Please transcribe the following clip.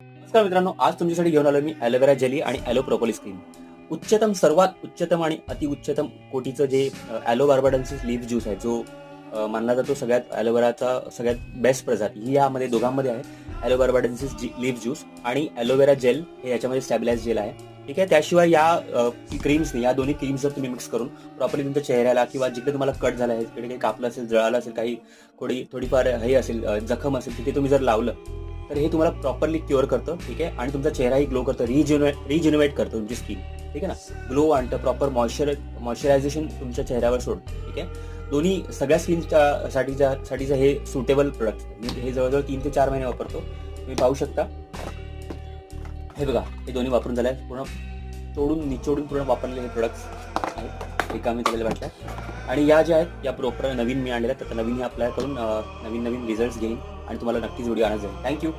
नमस्कार मित्रांनो, आज तुमच्यासाठी घेऊन आलो मी ॲलोवेरा जेली आणि ॲलो प्रोपोलिस क्रीम. सर्वात उच्चतम आणि अतिउच्चतम कोटीचं जे ॲलो बार्बाडन्सिस लीफ ज्यूस आहे, जो मानला जातो सगळ्यात ॲलोवेराचा सगळ्यात बेस्ट प्रजाती ही यामध्ये दोघांमध्ये आहे. ॲलो बार्बाडन्सिस लीफ ज्यूस आणि ॲलोवेरा जेल हे याच्यामध्ये स्टॅबिलाइज जेल आहे. ठीक आहे. त्याशिवाय या क्रीम्सने, या दोन्ही क्रीम्स जर तुम्ही मिक्स करून प्रॉपरली तुमच्या चेहऱ्याला किंवा जिकडे तुम्हाला कट झाला आहे, तिकडे काही कापलं असेल, जळालं असेल, काही थोडीफार हे असेल, जखम असेल, तिथे तुम्ही जर लावलं तर हे तुम्हाला प्रॉपरली क्युअर करतं. ठीक आहे. आणि तुमचा चेहराही ग्लो करतं, रिज्युनवेट करतं तुमची स्किन. ठीक आहे ना. ग्लो आणतं, प्रॉपर मॉइश्चरायझेशन तुमच्या चेहऱ्यावर सोडतं. ठीक आहे. दोन्ही सगळ्या स्किनच्या साठीचं हे सुटेबल प्रोडक्ट. मी हे जवळजवळ 3 ते 4 महिने वापरतो. तुम्ही पाहू शकता. हे बघा, हे दोन्ही वापरून झालं आहे. पूर्ण निचोडून पूर्ण वापरलेले हे प्रोडक्ट्स आहेत. हे कामी केलेले वाटतं. आणि या ज्या आहेत या प्रॉपर नवीन मी आणलेल्या आहेत. तर नवीन हे अप्लाय करून नवीन रिझल्ट्स घेईन आणि तुम्हाला नक्कीच व्हिडिओ आणत जाईल. थँक्यू.